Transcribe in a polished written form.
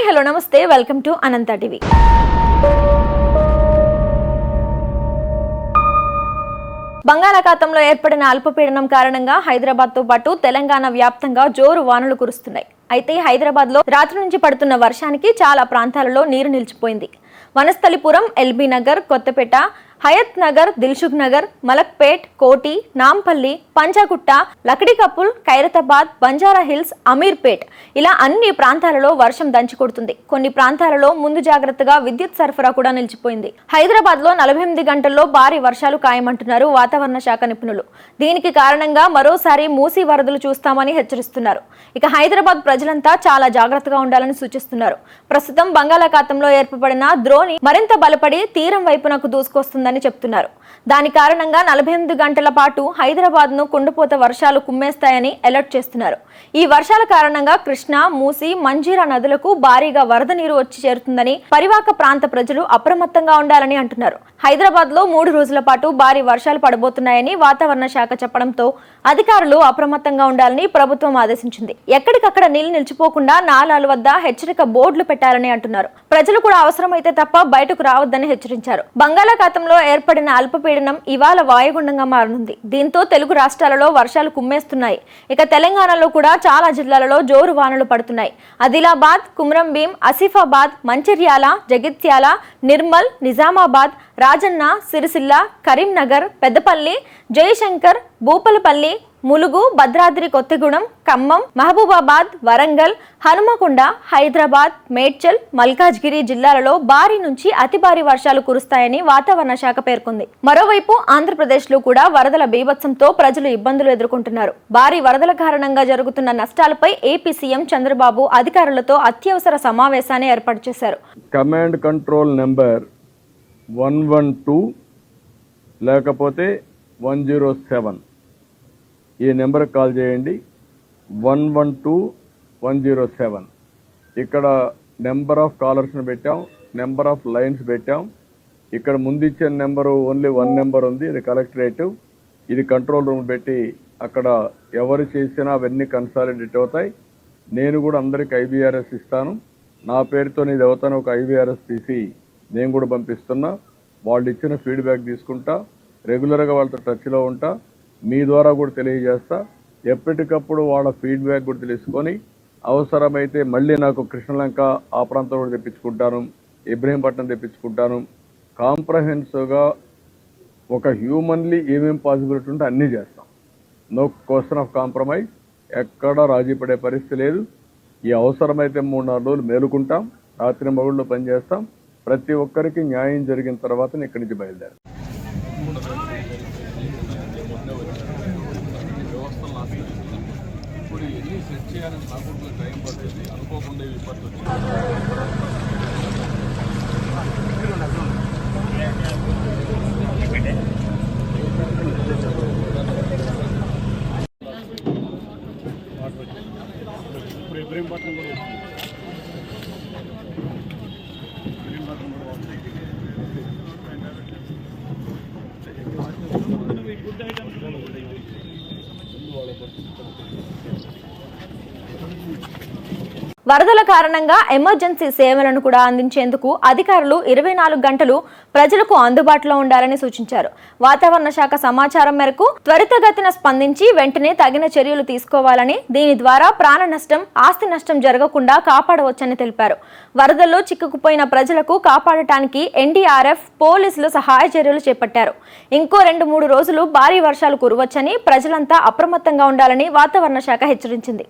Hello నమస్తే, welcome to Anantha TV. బంగాళాఖాతంలో ఏర్పడిన అల్పపీడనం కారణంగా హైదరాబాద్ తో పాటు తెలంగాణ వ్యాప్తంగా జోరు వానలు కురుస్తున్నాయి. అయితే హైదరాబాద్ లో రాత్రి నుంచి పడుతున్న వర్షానికి చాలా ప్రాంతాలలో నీరు నిలిచిపోయింది. వనస్థలిపురం, ఎల్బీ నగర్, కొత్తపేట, హయత్ నగర్, దిల్సుఖ్ నగర్, మలక్పేట్, కోటి, నాంపల్లి, పంజాగుట్ట, లక్డీకపుల్, ఖైరతాబాద్, బంజారా హిల్స్, అమీర్పేట్ ఇలా అన్ని ప్రాంతాలలో వర్షం దంచుకొడుతుంది. కొన్ని ప్రాంతాలలో ముందు జాగ్రత్తగా విద్యుత్ సరఫరా కూడా నిలిచిపోయింది. హైదరాబాద్ లో 48 గంటల్లో భారీ వర్షాలు ఖాయమంటున్నారు వాతావరణ శాఖ నిపుణులు. దీనికి కారణంగా మరోసారి మూసీ వరదలు చూస్తామని హెచ్చరిస్తున్నారు. ఇక హైదరాబాద్ ప్రజలంతా చాలా జాగ్రత్తగా ఉండాలని సూచిస్తున్నారు. ప్రస్తుతం బంగాళాఖాతంలో ఏర్పడిన ద్రోణి మరింత బలపడి తీరం వైపునకు దూసుకొస్తుంది చెప్తున్నారు. దాని కారణంగా 48 గంటల పాటు హైదరాబాద్ ను కుండపోత వర్షాలు కుమ్మేస్తాయని అలర్ట్ చేస్తున్నారు. ఈ వర్షాల కారణంగా కృష్ణా, మూసీ, మంజీరా నదులకు భారీగా వరద నీరు వచ్చి చేరుతుందని పరివాహక ప్రాంత ప్రజలు అప్రమత్తంగా ఉండాలని అంటున్నారు. హైదరాబాద్ లో 3 రోజుల పాటు భారీ వర్షాలు పడబోతున్నాయని వాతావరణ శాఖ చెప్పడంతో అధికారులు అప్రమత్తంగా ఉండాలని ప్రభుత్వం ఆదేశించింది. ఎక్కడికక్కడ నీళ్లు నిలిచిపోకుండా నాలాల వద్ద హెచ్చరిక బోర్డులు పెట్టాలని అంటున్నారు. ప్రజలు కూడా అవసరమైతే తప్ప బయటకు రావద్దని హెచ్చరించారు. బంగాళాఖాతంలో ఏర్పడిన అల్పపీడనం ఇవాళ వాయుగుండంగా మారనుంది. దీంతో తెలుగు రాష్ట్రాలలో వర్షాలు కుమ్మేస్తున్నాయి. ఇక తెలంగాణలో కూడా చాలా జిల్లాలలో జోరు వానలు పడుతున్నాయి. ఆదిలాబాద్, కుమ్రంభీం, ఆసిఫాబాద్, మంచిర్యాల, జగిత్యాల, నిర్మల్, నిజామాబాద్, రాజన్న, సిరిసిల్ల, కరీంనగర్, పెద్దపల్లి, జయశంకర్, భూపాలపల్లి, ములుగు, భద్రాద్రి కొత్తగూడెం, ఖమ్మం, మహబూబాబాద్, వరంగల్, హనుమకొండ, హైదరాబాద్, మేడ్చల్, మల్కాజ్గిరి జిల్లాలలో భారీ నుంచి అతి భారీ వర్షాలు కురుస్తాయని వాతావరణ శాఖ పేర్కొంది. మరోవైపు ఆంధ్రప్రదేశ్ లో కూడా వరదల బీభత్సంతో ప్రజలు ఇబ్బందులు ఎదుర్కొంటున్నారు. భారీ వరదల కారణంగా జరుగుతున్న నష్టాలపై ఏపీ సీఎం చంద్రబాబు అధికారులతో అత్యవసర సమావేశాన్ని ఏర్పాటు చేశారు. కమాండ్ కంట్రోల్ నెంబర్ 112 లేకపోతే 107 ఈ నెంబర్కి కాల్ చేయండి. 112-107 ఇక్కడ నెంబర్ ఆఫ్ కాలర్స్ని పెట్టాం, నెంబర్ ఆఫ్ లైన్స్ పెట్టాం. ఇక్కడ ముందు ఇచ్చిన నెంబరు ఓన్లీ 1 నెంబర్ ఉంది, ఇది కలెక్టరేటివ్. ఇది కంట్రోల్ రూమ్ పెట్టి అక్కడ ఎవరు చేసినా అవన్నీ కన్సాలిడేట్ అవుతాయి. నేను కూడా అందరికి ఐబీఆర్ఎస్ ఇస్తాను. నా పేరుతో ఇది అవుతాను, ఒక ఐబీఆర్ఎస్ తీసి నేను కూడా పంపిస్తున్నా. వాళ్ళు ఇచ్చిన ఫీడ్బ్యాక్ తీసుకుంటా, రెగ్యులర్గా వాళ్ళతో టచ్లో ఉంటా, మీ ద్వారా కూడా తెలియజేస్తా. ఎప్పటికప్పుడు వాళ్ళ ఫీడ్బ్యాక్ కూడా తెలుసుకొని అవసరమైతే మళ్ళీ నాకు కృష్ణలంక ఆ ప్రాంతం కూడా తెప్పించుకుంటాను, ఇబ్రహీంపట్నం తెప్పించుకుంటాను. కాంప్రహెన్సివ్గా ఒక హ్యూమన్లీ ఏమేమి పాసిబిలిటీ ఉంటే అన్నీ చేస్తాం. నో క్వశ్చన్ ఆఫ్ కాంప్రమైజ్, ఎక్కడ రాజీ పడే పరిస్థితి లేదు. ఈ అవసరమైతే 3-4 రోజులు మేలుకుంటాం, రాత్రి మగుళ్ళు పనిచేస్తాం. ప్రతి ఒక్కరికి న్యాయం జరిగిన తర్వాత ఇక్కడి నుంచి బయలుదేరాం. ఇప్పుడు ఎన్ని సెట్ చేయాలని నాకు టైం పడుతుంది, అనుకోకుండా విపత్తు వచ్చింది. ఇప్పుడు ఇబ్రహీంపట్నం కూడా వస్తుంది. వరదల కారణంగా ఎమర్జెన్సీ సేవలను కూడా అందించేందుకు అధికారులు 24 గంటలు ప్రజలకు అందుబాటులో ఉండాలని సూచించారు. వాతావరణ శాఖ సమాచారం మేరకు త్వరితగతిన స్పందించి వెంటనే తగిన చర్యలు తీసుకోవాలని, దీని ద్వారా ప్రాణ నష్టం, ఆస్తి నష్టం జరగకుండా కాపాడవచ్చని తెలిపారు. వరదల్లో చిక్కుకుపోయిన ప్రజలకు కాపాడటానికి ఎన్డీఆర్ఎఫ్, పోలీసులు సహాయ చర్యలు చేపట్టారు. ఇంకో 2-3 రోజులు భారీ వర్షాలు కురవచ్చని, ప్రజలంతా అప్రమత్తంగా ఉండాలని వాతావరణ శాఖ హెచ్చరించింది.